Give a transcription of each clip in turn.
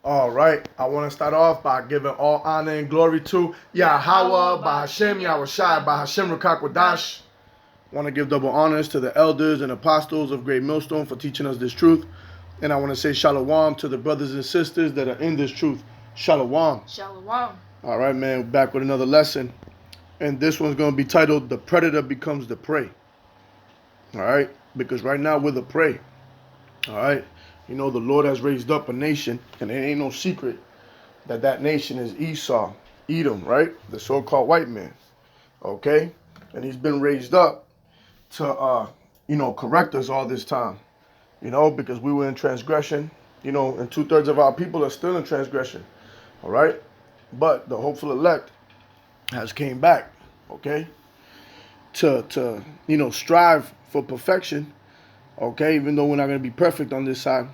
All right, I want to start off by giving all honor and glory to Yahweh, Bahashem, Yahushai, Bahashem, Rukakwadash. Want to give double honors to the elders and apostles of Great Millstone for teaching us this truth. And I want to say shalom to the brothers and sisters that are in this truth. Shalom. Shalom. All right, man, back with another lesson. And this one's going to be titled, The Predator Becomes the Prey. All right, because right now we're the prey. All right. You know, the Lord has raised up a nation, and it ain't no secret that nation is Esau, Edom, right? The so-called white man, okay? And he's been raised up to, correct us all this time, because we were in transgression, and 2/3 of our people are still in transgression, all right? But the hopeful elect has came back, okay, to strive for perfection, okay, even though we're not going to be perfect on this side.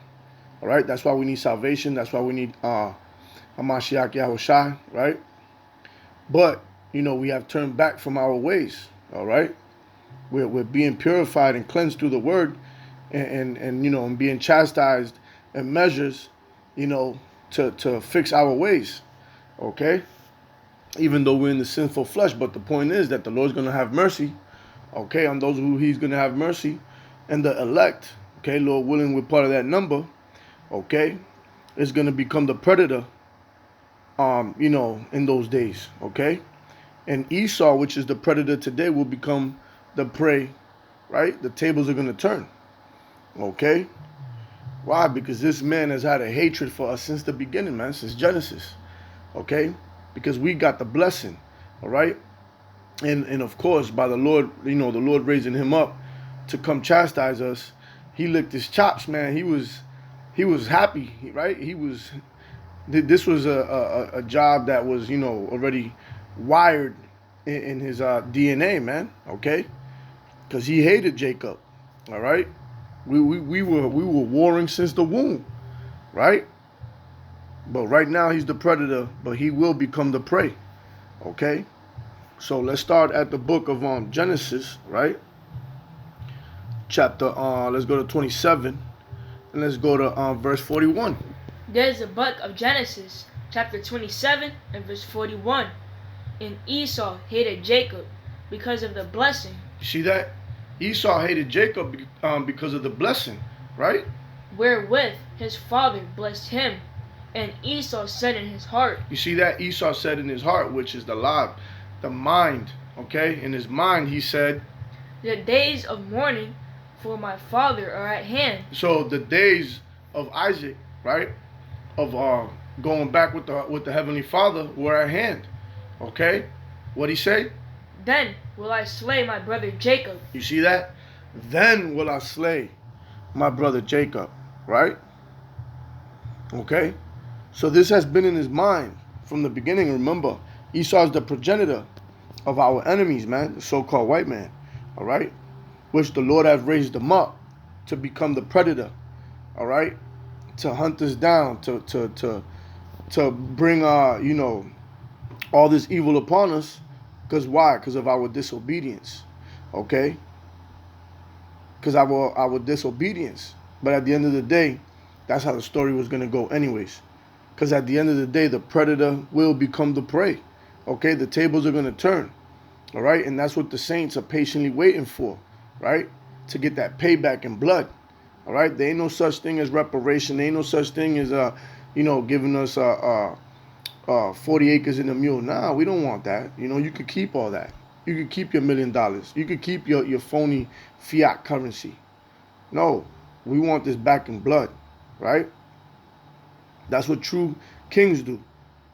All right, that's why we need salvation. That's why we need Hamashiach Yahushai, right? But, we have turned back from our ways, all right? We're being purified and cleansed through the word and being chastised and measures, to fix our ways, okay? Even though we're in the sinful flesh, but the point is that the Lord's going to have mercy, okay, on those who he's going to have mercy. And the elect, okay, Lord willing, we're part of that number, okay, is going to become the predator, in those days, okay? And Esau, which is the predator today, will become the prey, right? The tables are going to turn, okay? Why? Because this man has had a hatred for us since the beginning, man, since Genesis, okay? Because we got the blessing, all right? And of course, by the Lord, the Lord raising him up to come chastise us, he licked his chops, man. He was happy, right? This was a job that was, already wired in his DNA, man, okay? Because he hated Jacob, all right? We were warring since the womb, right? But right now he's the predator, but he will become the prey, okay? So let's start at the book of Genesis, right? Chapter, let's go to 27, and let's go to verse 41. There's the book of Genesis, chapter 27 and verse 41. And Esau hated Jacob because of the blessing. You see that? Esau hated Jacob because of the blessing, right? Wherewith his father blessed him. And Esau said in his heart. You see that? Esau said in his heart, which is the mind, okay? In his mind, he said, the days of mourning for my father are at hand. So the days of Isaac, right, of going back with the Heavenly Father were at hand, okay? What'd he say? Then will I slay my brother Jacob. You see that? Then will I slay my brother Jacob, right? Okay? So this has been in his mind from the beginning. Remember, Esau is the progenitor of our enemies, man, the so-called white man, all right? Which the Lord has raised them up to become the predator, all right? To hunt us down, to bring, all this evil upon us. Because why? Because of our disobedience, okay? Because our disobedience. But at the end of the day, that's how the story was going to go anyways. Because at the end of the day, the predator will become the prey, okay? The tables are going to turn, all right? And that's what the saints are patiently waiting for, right? To get that payback in blood, all right? There ain't no such thing as reparation. There ain't no such thing as, giving us 40 acres and a mule. Nah, we don't want that. You could keep all that. You could keep your $1 million. You could keep your phony fiat currency. No, we want this back in blood, right? That's what true kings do.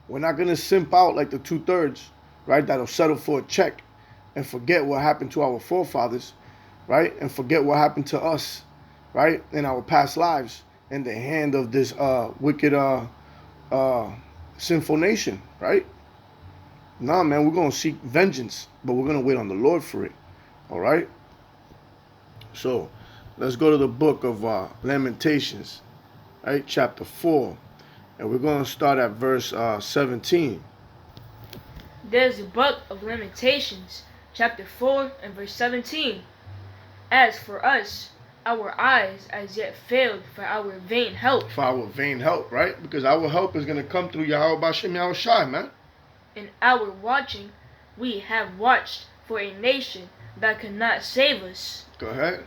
We're not going to simp out like the 2/3, right, that'll settle for a check and forget what happened to our forefathers, right, and forget what happened to us, right, in our past lives in the hand of this wicked sinful nation, right? Nah, man, we're going to seek vengeance, but we're going to wait on the Lord for it, all right? So let's go to the book of Lamentations, right, chapter 4, and we're going to start at verse 17. There's the book of Lamentations, chapter 4 and verse 17. As for us, Our eyes as yet failed for our vain help. For our vain help, right? Because our help is going to come through Yahweh Bashem Yahushai, man. In our watching, we have watched for a nation that could not save us. Go ahead.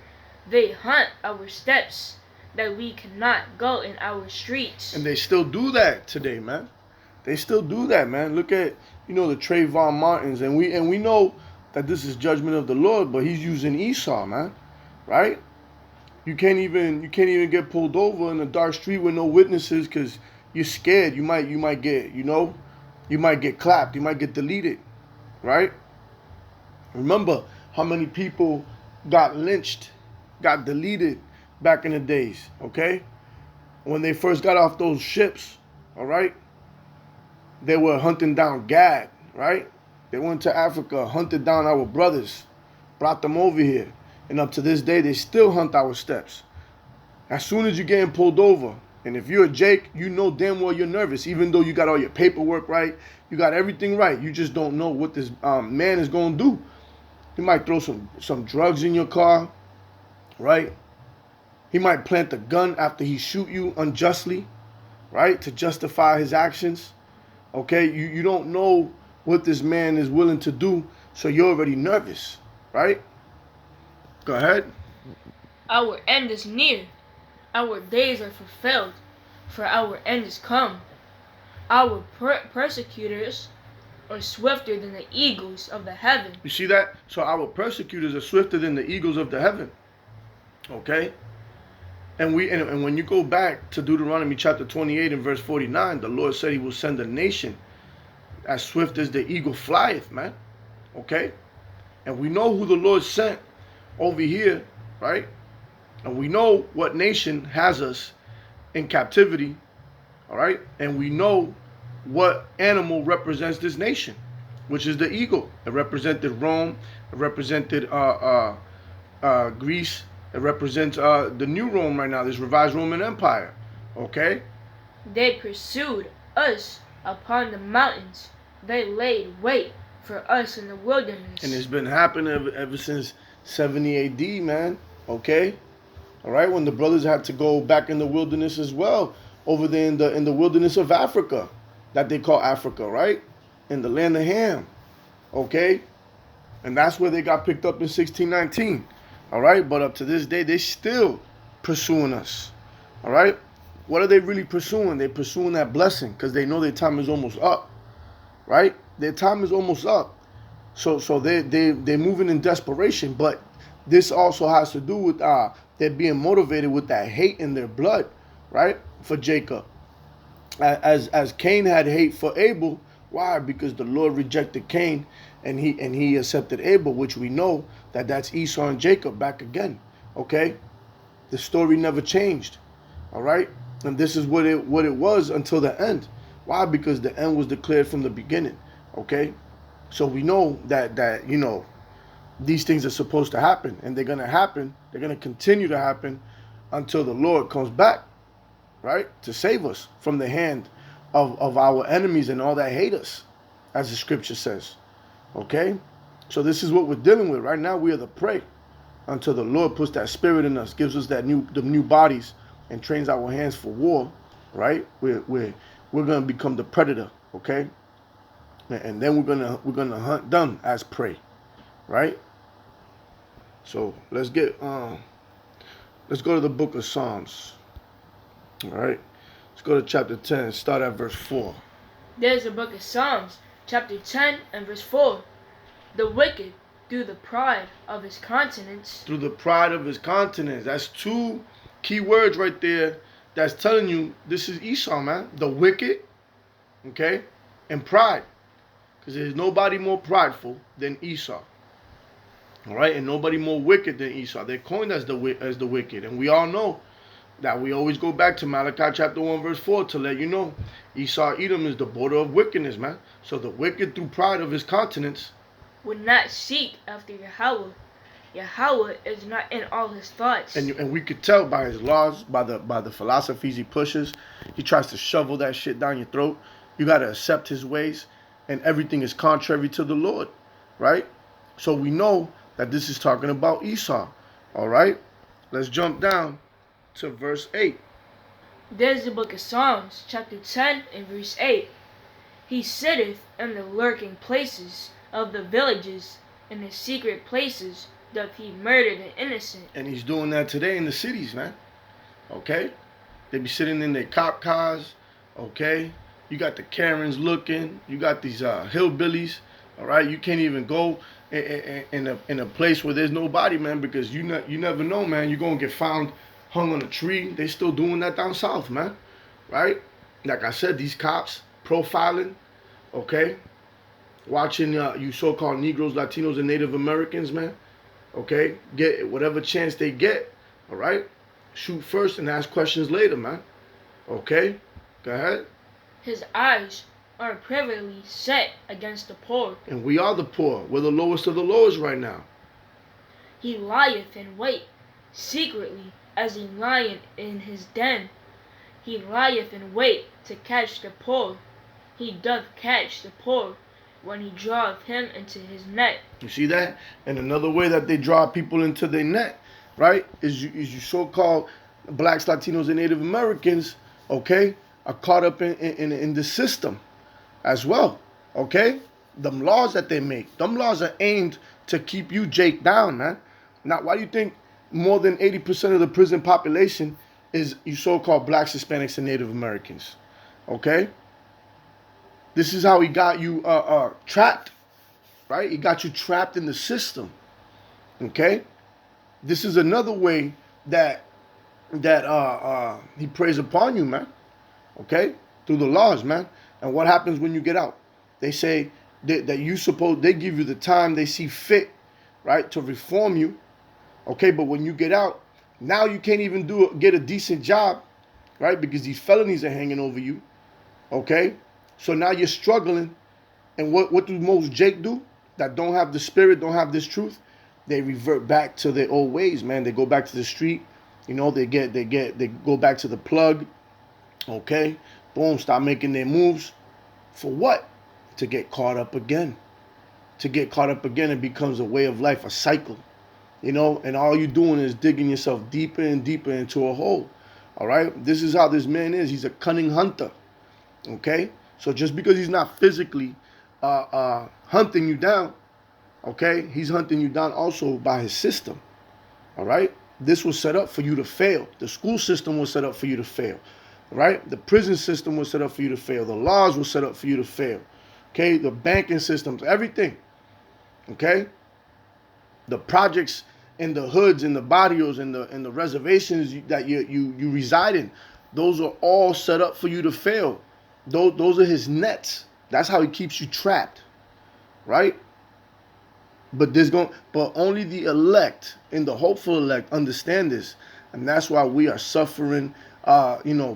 They hunt our steps, that we cannot go in our streets. And they still do that today, man. They still do that, man. Look at, the Trayvon Martins, and we know that this is judgment of the Lord, but he's using Esau, man. Right? You can't even get pulled over in a dark street with no witnesses because you're scared. You might get, you might get clapped. You might get deleted. Right? Remember how many people got lynched, got deleted back in the days, okay? When they first got off those ships, all right? They were hunting down Gad, right? They went to Africa, hunted down our brothers, brought them over here. And up to this day, they still hunt our steps. As soon as you're getting pulled over, and if you're a Jake, you know damn well you're nervous, even though you got all your paperwork right, you got everything right. You just don't know what this man is going to do. He might throw some drugs in your car, right? He might plant a gun after he shoot you unjustly, right? To justify his actions. Okay? You don't know what this man is willing to do, so you're already nervous, right? Go ahead. Our end is near. Our days are fulfilled, for our end is come. Our persecutors are swifter than the eagles of the heaven. You see that? So our persecutors are swifter than the eagles of the heaven. Okay? And when you go back to Deuteronomy chapter 28 and verse 49, the Lord said he will send a nation as swift as the eagle flieth, man. Okay? And we know who the Lord sent over here, right? And we know what nation has us in captivity, all right? And we know what animal represents this nation, which is the eagle. It represented Rome. It represented Greece. It represents the new Rome right now, this revised Roman Empire. Okay? They pursued us upon the mountains. They laid wait for us in the wilderness. And it's been happening ever since 70 AD, man. Okay? All right? When the brothers had to go back in the wilderness as well, over there in the wilderness of Africa, that they call Africa, right? In the land of Ham. Okay? And that's where they got picked up in 1619. All right? But up to this day, they're still pursuing us. All right? What are they really pursuing? They're pursuing that blessing because they know their time is almost up. Right? Their time is almost up. So they're moving in desperation. But this also has to do with they're being motivated with that hate in their blood, right? For Jacob. As Cain had hate for Abel. Why? Because the Lord rejected Cain and he accepted Abel, which we know that's Esau and Jacob back again. Okay? The story never changed. All right? And this is what it was until the end. Why? Because the end was declared from the beginning. Okay? So we know that these things are supposed to happen, and they're going to happen. They're going to continue to happen until the Lord comes back, right? To save us from the hand of our enemies and all that hate us, as the scripture says. Okay? So this is what we're dealing with. Right now we are the prey until the Lord puts that spirit in us, gives us the new bodies, and trains our hands for war, right? We're going to become the predator, okay? And then we're gonna hunt them as prey, right? So let's go to the book of Psalms. All right, let's go to chapter 10 and start at verse 4. There's the book of Psalms, chapter 10 and verse 4. The wicked, through the pride of his countenance. Through the pride of his countenance. That's two key words right there. That's telling you this is Esau, man. The wicked, okay, and pride. Because there's nobody more prideful than Esau. All right, and nobody more wicked than Esau. They're coined as the wicked, and we all know that. We always go back to Malachi chapter 1 verse 4 to let you know Esau Edom is the border of wickedness, man. So the wicked through pride of his countenance would not seek after Yahweh. Yahweh is not in all his thoughts. And we could tell by his laws, by the philosophies he pushes. He tries to shovel that shit down your throat. You got to accept his ways, and everything is contrary to the Lord, right? So we know that this is talking about Esau, all right? let's jump down to verse 8. There's the book of Psalms, chapter 10 and verse 8. He sitteth in the lurking places of the villages, in the secret places doth he murder the innocent. And he's doing that today in the cities, man. Okay? They be sitting in their cop cars. Okay? You got the Karens looking. You got these hillbillies. All right? You can't even go in a place where there's nobody, man, because you never know, man. You're going to get found hung on a tree. They still doing that down south, man. Right? Like I said, these cops profiling. Okay? Watching you so-called Negroes, Latinos, and Native Americans, man. Okay? Get whatever chance they get. All right? Shoot first and ask questions later, man. Okay? Go ahead. His eyes are privily set against the poor. And we are the poor. We're the lowest of the lowest right now. He lieth in wait secretly as a lion in his den. He lieth in wait to catch the poor. He doth catch the poor when he draweth him into his net. You see that? And another way that they draw people into their net, right, is you so-called blacks, Latinos, and Native Americans, okay, are caught up in the system as well, okay? Them laws that they make, them laws are aimed to keep you Jake down, man. Now, why do you think more than 80% of the prison population is you so-called blacks, Hispanics, and Native Americans, okay? This is how he got you trapped, right? He got you trapped in the system, okay? This is another way that he preys upon you, man, okay? Through the laws, man. And what happens when you get out? They say that they give you the time they see fit, right, to reform you, okay? But when you get out, now you can't even get a decent job, right? Because these felonies are hanging over you, okay? So now you're struggling, and what do most Jake do that don't have the spirit, don't have this truth? They revert back to their old ways, man. They go back to the street, you know. They go back to the plug, okay. Boom, start making their moves. For what? To get caught up again. To get caught up again, it becomes a way of life, a cycle, you know. And all you're doing is digging yourself deeper and deeper into a hole. All right. This is how this man is. He's a cunning hunter, okay. So just because he's not physically hunting you down, okay, he's hunting you down also by his system. All right? This was set up for you to fail. The school system was set up for you to fail. Right? The prison system was set up for you to fail. The laws were set up for you to fail. Okay? The banking systems, everything. Okay? The projects in the hoods, in the barrios, in the reservations that you reside in, those are all set up for you to fail. Those are his nets. That's how he keeps you trapped, right? But only the elect and the hopeful elect understand this, and that's why we are suffering,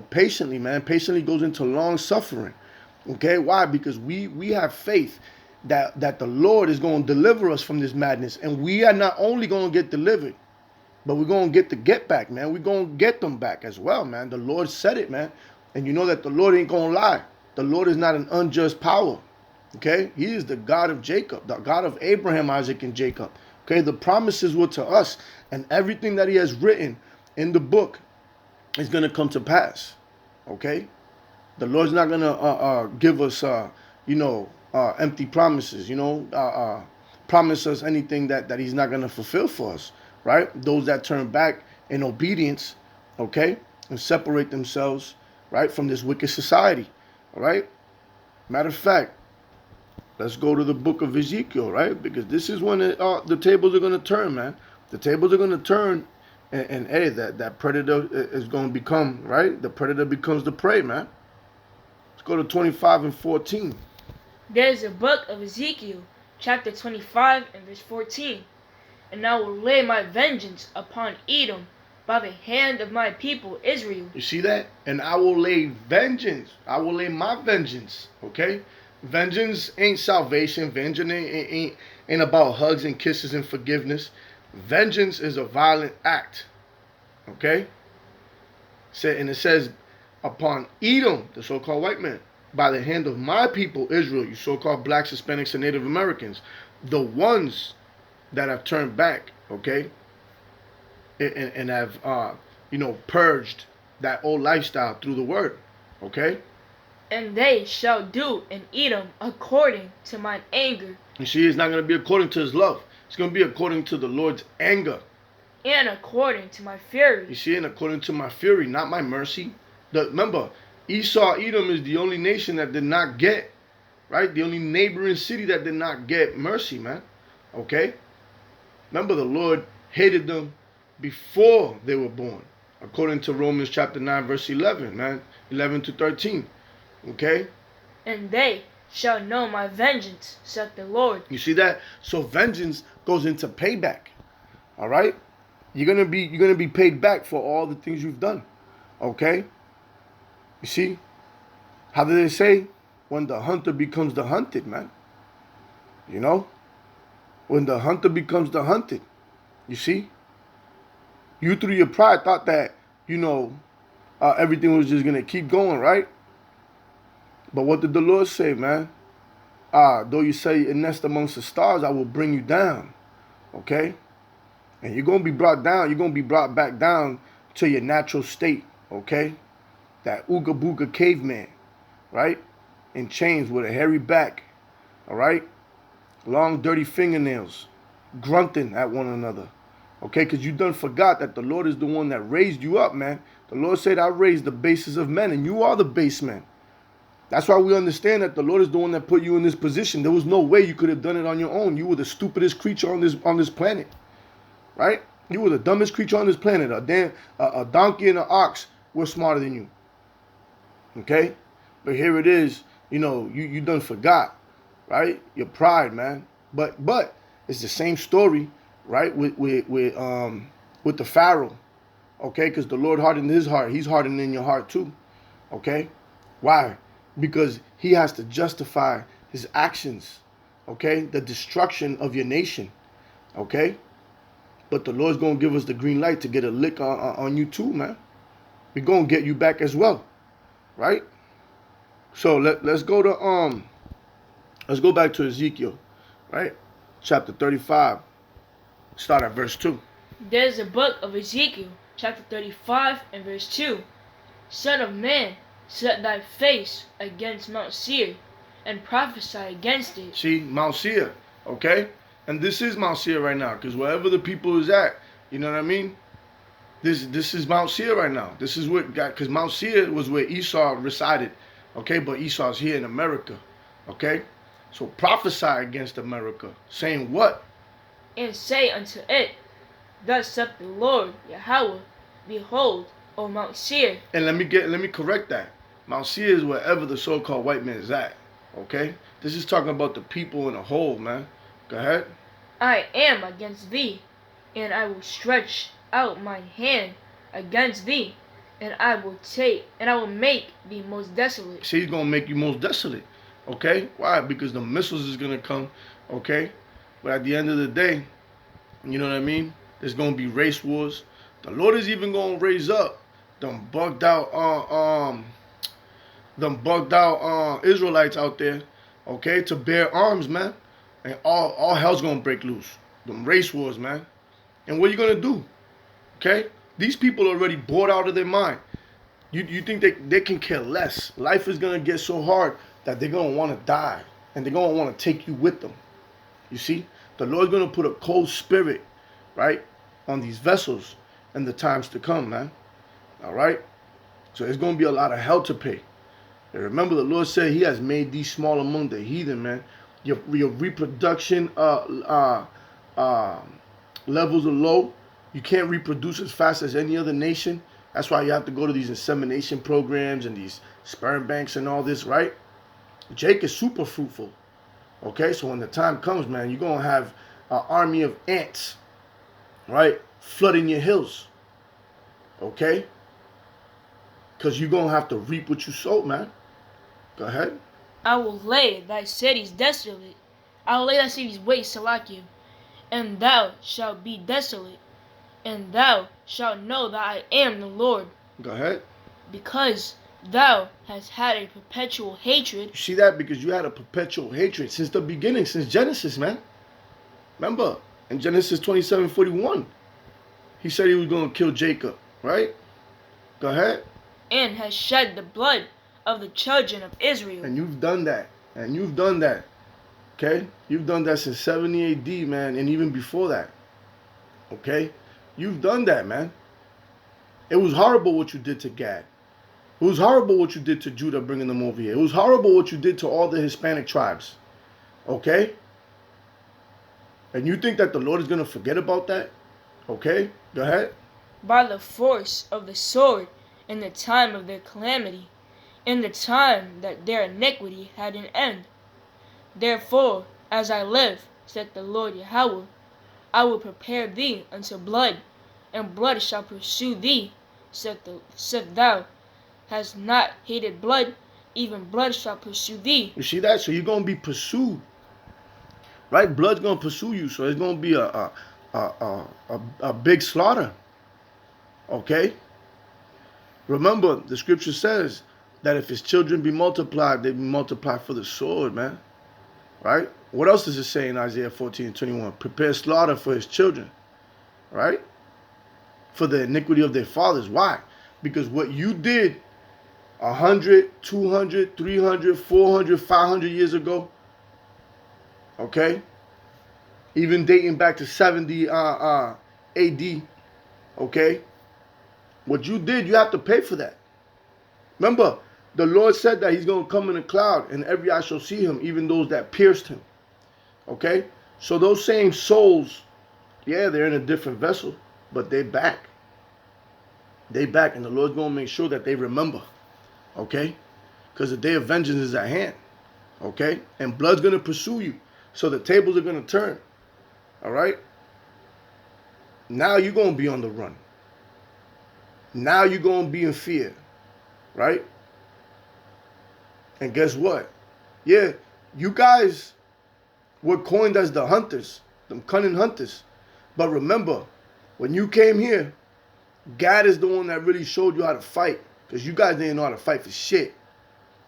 patiently, man. Patiently goes into long suffering. Okay, why? Because we have faith that the Lord is going to deliver us from this madness, and we are not only going to get delivered, but we're going to get back, man. We're going to get them back as well, man. The Lord said it, man. And you know that the Lord ain't going to lie. The Lord is not an unjust power. Okay? He is the God of Jacob, the God of Abraham, Isaac, and Jacob. Okay? The promises were to us. And everything that he has written in the book is going to come to pass. Okay? The Lord's not going to give us, empty promises, promise us anything that he's not going to fulfill for us. Right? Those that turn back in obedience, okay, and separate themselves, right, from this wicked society. All right. Matter of fact, let's go to the book of Ezekiel, right? Because this is when the tables are going to turn, man. The tables are going to turn, and hey, that predator is going to become, right? The predator becomes the prey, man. Let's go to 25 and 14. There's a book of Ezekiel, chapter 25 and verse 14. And I will lay my vengeance upon Edom by the hand of my people Israel. You see that? And I will lay vengeance. I will lay my vengeance. Okay? Vengeance ain't salvation. Vengeance ain't about hugs and kisses and forgiveness. Vengeance is a violent act. Okay? And it says, upon Edom, the so-called white man, by the hand of my people Israel, you so-called blacks, Hispanics, and Native Americans, the ones that have turned back, okay? and have purged that old lifestyle through the word. Okay? And they shall do in Edom according to mine anger. You see, it's not going to be according to his love. It's going to be according to the Lord's anger. And according to my fury. You see, and according to my fury, not my mercy. Remember, Esau, Edom is the only nation that did not get, right? The only neighboring city that did not get mercy, man. Okay? Remember, the Lord hated them before they were born. According to Romans chapter 9, verse 11, man. 11 to 13. Okay? And they shall know my vengeance, saith the Lord. You see that? So vengeance goes into payback. All right? You're gonna be paid back for all the things you've done. Okay? You see? How do they say? When the hunter becomes the hunted, man. You know? When the hunter becomes the hunted. You see? You through your pride thought that, everything was just gonna keep going, right? But what did the Lord say, man? Though you say a nest amongst the stars, I will bring you down. Okay? And you're going to be brought down. You're going to be brought back down to your natural state. Okay? That ooga booga caveman. Right? In chains with a hairy back. All right? Long, dirty fingernails. Grunting at one another. Okay? Because you done forgot that the Lord is the one that raised you up, man. The Lord said, I raised the bases of men. And you are the base men. That's why we understand that the Lord is the one that put you in this position. There was no way you could have done it on your own. You were the stupidest creature on this planet. Right? You were the dumbest creature on this planet. A donkey and an ox were smarter than you. Okay? But here it is. You done forgot. Right? Your pride, man. But it's the same story, right? With the Pharaoh. Okay? Because the Lord hardened his heart. He's hardening your heart too. Okay? Why? Because he has to justify his actions. Okay? The destruction of your nation. Okay? But the Lord's going to give us the green light to get a lick on you too, man. We're going to get you back as well. Right? So let's go back to Ezekiel. Right? Chapter 35. Start at verse 2. There's a book of Ezekiel, chapter 35 and verse 2. Son of man, set thy face against Mount Seir, and prophesy against it. See, Mount Seir. Okay? And this is Mount Seir right now, because wherever the people is at, you know what I mean? This is Mount Seir right now. This is what got, because Mount Seir was where Esau resided, okay? But Esau's here in America, okay? So prophesy against America, saying what? And say unto it, Thus saith the Lord Yahweh, Behold, O Mount Seir. And let me correct that. Mount Seir is wherever the so-called white man is at, okay? This is talking about the people in a whole, man. Go ahead. I am against thee, and I will stretch out my hand against thee, and I will make thee most desolate. See, he's gonna make you most desolate. Okay? Why? Because the missiles is gonna come, okay? But at the end of the day, you know what I mean? There's gonna be race wars. The Lord is even gonna raise up them bugged out Israelites out there, okay, to bear arms, man. And all hell's gonna break loose. Them race wars, man. And what are you gonna do? Okay? These people are already bored out of their mind. You think they can care less. Life is gonna get so hard that they're gonna want to die. And they're gonna want to take you with them. You see? The Lord's gonna put a cold spirit, right, on these vessels in the times to come, man. Alright? So there's gonna be a lot of hell to pay. And remember, the Lord said he has made these small among the heathen, man. Your reproduction levels are low. You can't reproduce as fast as any other nation. That's why you have to go to these insemination programs and these sperm banks and all this, right? Jake is super fruitful. Okay, so when the time comes, man, you're going to have an army of ants, right, flooding your hills. Okay? Because you're going to have to reap what you sowed, man. Go ahead. I will lay thy cities desolate. I will lay thy cities waste, Salakia, and thou shalt be desolate, and thou shalt know that I am the Lord. Go ahead. Because thou hast had a perpetual hatred. You see that? Because you had a perpetual hatred since the beginning, since Genesis, man. Remember, in Genesis 27:41. He said he was going to kill Jacob, right? Go ahead. And has shed the blood of the children of Israel. And you've done that. And you've done that. Okay? You've done that since 70 AD, man, and even before that. Okay? You've done that, man. It was horrible what you did to Gad. It was horrible what you did to Judah, bringing them over here. It was horrible what you did to all the Hispanic tribes. Okay? And you think that the Lord is going to forget about that? Okay? Go ahead. By the force of the sword in the time of their calamity, in the time that their iniquity had an end. Therefore, as I live, saith the Lord Yahweh, I will prepare thee unto blood, and blood shall pursue thee, saith thou hast not hated blood, even blood shall pursue thee. You see that? So you're going to be pursued. Right? Blood's going to pursue you. So it's going to be a big slaughter. Okay? Remember, the scripture says that if his children be multiplied, they be multiplied for the sword, man. Right? What else does it say in Isaiah 14:21? Prepare slaughter for his children. Right? For the iniquity of their fathers. Why? Because what you did 100, 200, 300, 400, 500 years ago, okay? Even dating back to 70 AD, okay? What you did, you have to pay for that. Remember, the Lord said that he's going to come in a cloud and every eye shall see him, even those that pierced him. Okay? So those same souls, yeah, they're in a different vessel, but they're back. They back, and the Lord's going to make sure that they remember. Okay? Because the day of vengeance is at hand. Okay? And blood's going to pursue you. So the tables are going to turn. All right? Now you're going to be on the run. Now you're going to be in fear. Right? And guess what? Yeah, you guys were coined as the hunters. Them cunning hunters. But remember, when you came here, God is the one that really showed you how to fight. Because you guys didn't know how to fight for shit.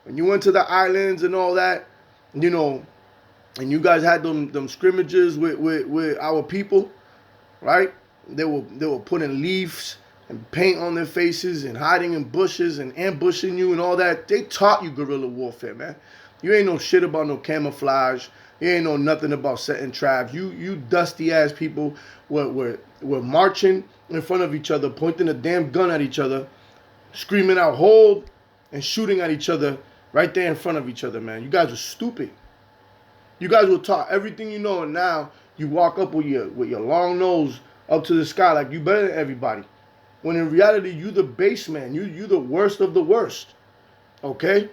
When you went to the islands and all that, you know, and you guys had them scrimmages with our people, right? They were putting leaves and paint on their faces and hiding in bushes and ambushing you and all that. They taught you guerrilla warfare, man. You ain't know shit about no camouflage. You ain't know nothing about setting traps. You dusty ass people were marching in front of each other, pointing a damn gun at each other, screaming out hold and shooting at each other right there in front of each other, man. You guys were stupid. You guys were taught everything you know, and now you walk up with your long nose up to the sky like you better than everybody. When in reality, you the base man. You the worst of the worst. Okay?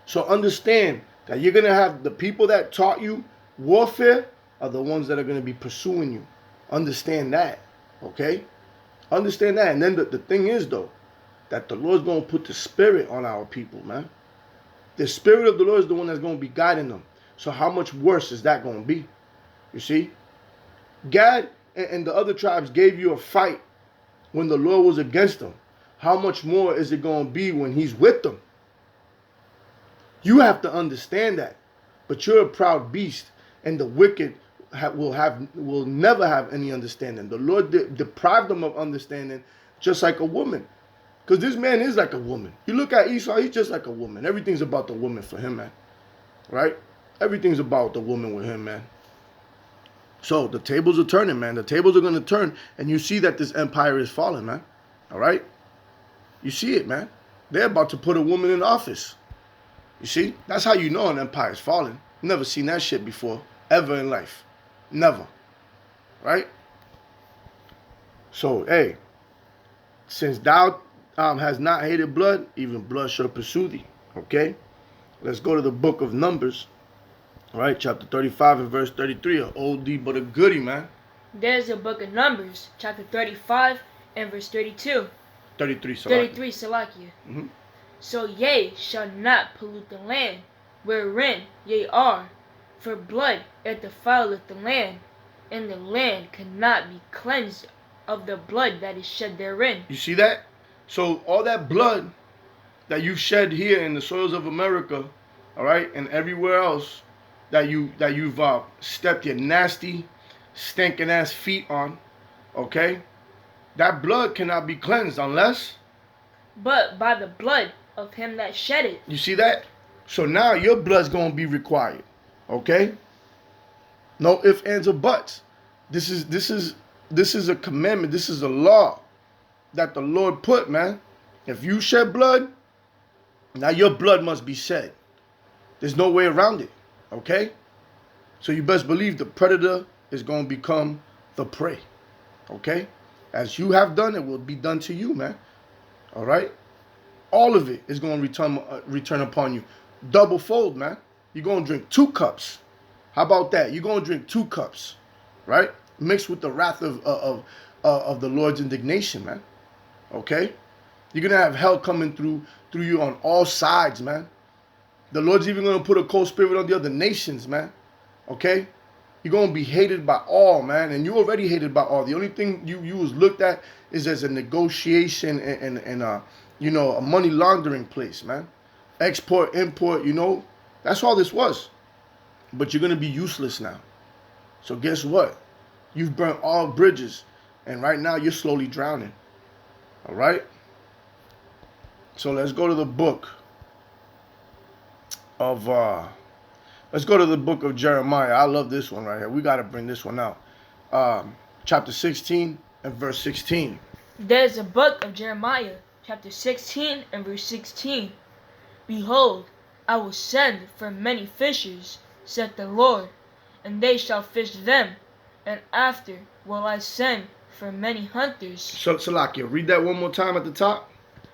So understand that you're going to have the people that taught you warfare are the ones that are going to be pursuing you. Understand that. Okay? Understand that. And then the thing is, though, that the Lord's going to put the spirit on our people, man. The spirit of the Lord is the one that's going to be guiding them. So how much worse is that going to be? You see? Gad and the other tribes gave you a fight when the Lord was against them. How much more is it going to be when he's with them? You have to understand that. But you're a proud beast, and the wicked will never have any understanding. The Lord deprived them of understanding, just like a woman. Because this man is like a woman. You look at Esau, he's just like a woman. Everything's about the woman for him, man. Right? Everything's about the woman with him, man. So the tables are turning, man. The tables are going to turn, and you see that this empire is falling, man. All right? You see it, man. They're about to put a woman in office. You see? That's how you know an empire is falling. Never seen that shit before, ever in life. Never. Right? So, hey, since thou has not hated blood, even blood shall pursue thee. Okay? Let's go to the book of Numbers. All right, chapter 35 and verse 33. An oldie but a goodie, man. There's the book of Numbers, chapter 35 and verse 32. 33, Salakia. 33, Salakia. Mm-hmm. So ye shall not pollute the land wherein ye are, for blood it defileth the land, and the land cannot be cleansed of the blood that is shed therein. You see that? So all that blood that you've shed here in the soils of America, all right, and everywhere else that you've stepped your nasty, stinking ass feet on, Okay? That blood cannot be cleansed unless, but by the blood of him that shed it. you see that? So now your blood's going to be required. Okay? No ifs, ands, or buts. This is a commandment. This is a law that the Lord put, man. If you shed blood, now your blood must be shed. There's no way around it. Okay? So you best believe the predator is going to become the prey. Okay? As you have done, it will be done to you, man. All right? All of it is going to return upon you. Double fold, man. You're going to drink 2 cups. How about that? You're going to drink 2 cups, right? Mixed with the wrath of the Lord's indignation, man. Okay? You're going to have hell coming through you on all sides, man. The Lord's even going to put a cold spirit on the other nations, man. Okay? You're going to be hated by all, man. And you're already hated by all. The only thing you was looked at is as a negotiation and a money laundering place, man. Export, import, That's all this was. But you're going to be useless now. So guess what? You've burnt all bridges. And right now you're slowly drowning. All right? So let's go to the book of Jeremiah. I love this one right here. We got to bring this one out. Chapter 16 and verse 16. There's a book of Jeremiah, chapter 16 and verse 16. Behold, I will send for many fishers, saith the Lord, and they shall fish them. And after will I send for many hunters. So, Salakia, read that one more time at the top.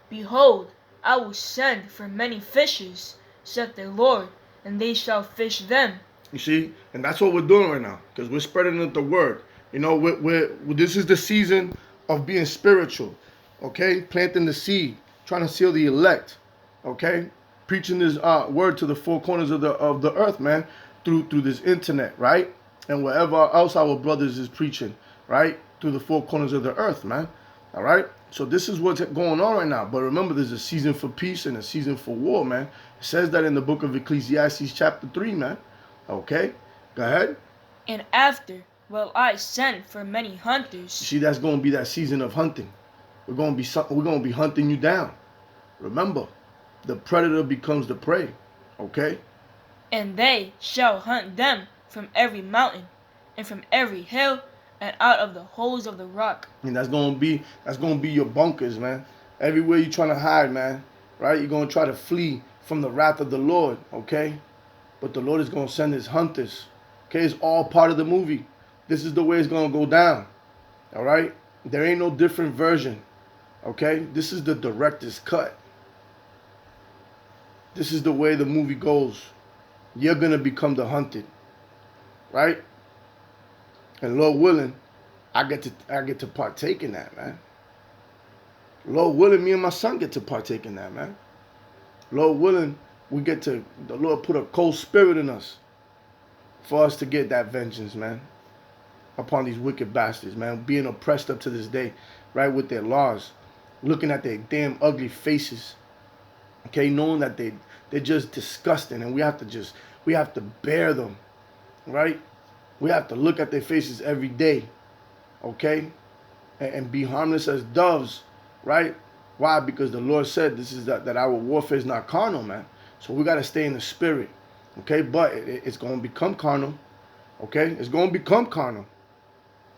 Behold, I will send for many fishers, saith the Lord, and they shall fish them. You see? And that's what we're doing right now, because we're spreading the word. This is the season of being spiritual, okay? Planting the seed, trying to seal the elect, okay? Preaching this word to the 4 corners of the earth, man, through this internet, right? And wherever else our brothers is preaching, right? Through the 4 corners of the earth, man. All right? So this is what's going on right now. But remember, there's a season for peace and a season for war, man. It says that in the book of Ecclesiastes chapter 3, man. Okay? Go ahead. And after will I send for many hunters. You see, that's going to be that season of hunting. We're going to be hunting you down. Remember, the predator becomes the prey. Okay? And they shall hunt them from every mountain and from every hill and out of the holes of the rock. And that's gonna be your bunkers, man. Everywhere you're trying to hide, man. Right? You're gonna try to flee from the wrath of the Lord, okay? But the Lord is gonna send his hunters. Okay, it's all part of the movie. This is the way it's gonna go down. Alright? There ain't no different version. Okay? This is the director's cut. This is the way the movie goes. You're gonna become the hunted. Right? And Lord willing, I get to partake in that, man. Lord willing, me and my son get to partake in that, man. Lord willing, the Lord put a cold spirit in us for us to get that vengeance, man, upon these wicked bastards, man, being oppressed up to this day, right, with their laws, looking at their damn ugly faces, okay, knowing that they're just disgusting, and we have to bear them, right? We have to look at their faces every day, okay? And be harmless as doves, right? Why? Because the Lord said this is that our warfare is not carnal, man. So we got to stay in the spirit, okay? But it's going to become carnal, okay? It's going to become carnal.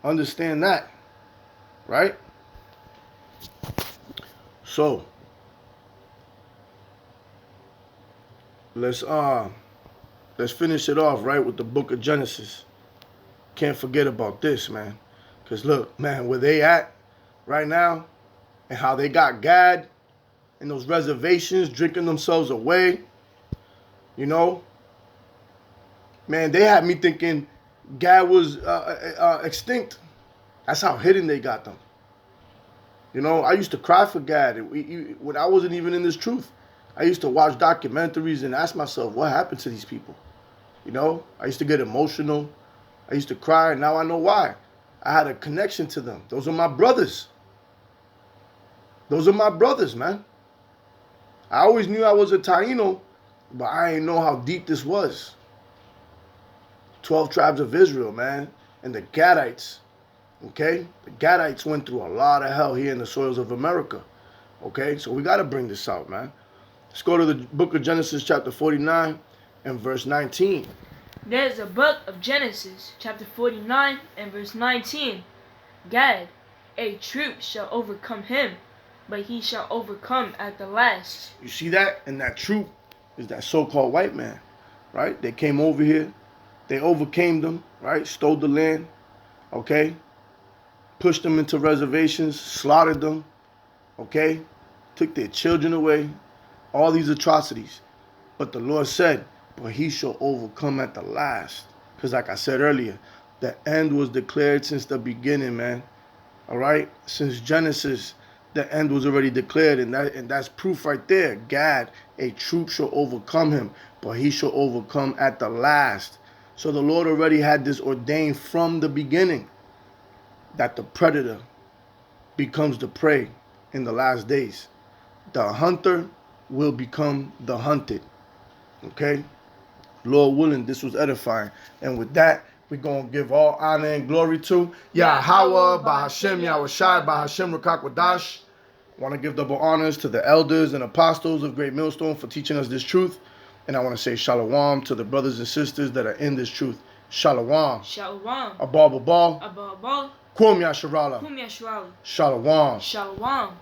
Understand that, right? So, let's finish it off, right, with the book of Genesis. Can't forget about this, man. Because look, man, where they at right now and how they got Gad in those reservations drinking themselves away, man, they had me thinking Gad was extinct. That's how hidden they got them. I used to cry for Gad when I wasn't even in this truth. I used to watch documentaries and ask myself, what happened to these people? I used to get emotional. I used to cry, and now I know why. I had a connection to them. Those are my brothers. Those are my brothers, man. I always knew I was a Taino, but I didn't know how deep this was. 12 tribes of Israel, man, and the Gadites, Okay? The Gadites went through a lot of hell here in the soils of America. Okay? So we got to bring this out, man. Let's go to the book of Genesis chapter 49 and verse 19. There's the book of Genesis, chapter 49 and verse 19. Gad, a troop shall overcome him, but he shall overcome at the last. You see that? And that troop is that so-called white man, right? They came over here. They overcame them, right? Stole the land, okay? Pushed them into reservations, slaughtered them, okay? Took their children away. All these atrocities. But the Lord said, but he shall overcome at the last. Because like I said earlier, the end was declared since the beginning, man. All right? Since Genesis, the end was already declared. And that's proof right there. Gad, a troop shall overcome him, but he shall overcome at the last. So the Lord already had this ordained from the beginning, that the predator becomes the prey in the last days. The hunter will become the hunted. Okay? Lord willing, this was edifying. And with that, we're going to give all honor and glory to Yahweh, Bahashem, Yahushai, Bahashem, Rakakwadash. I want to give double honors to the elders and apostles of Great Millstone for teaching us this truth. And I want to say shalom to the brothers and sisters that are in this truth. Shalom. Shalom. Abba Babal. Abba Abba. Kum Yasharala. Kum Yashwala. Shalom. Shalom.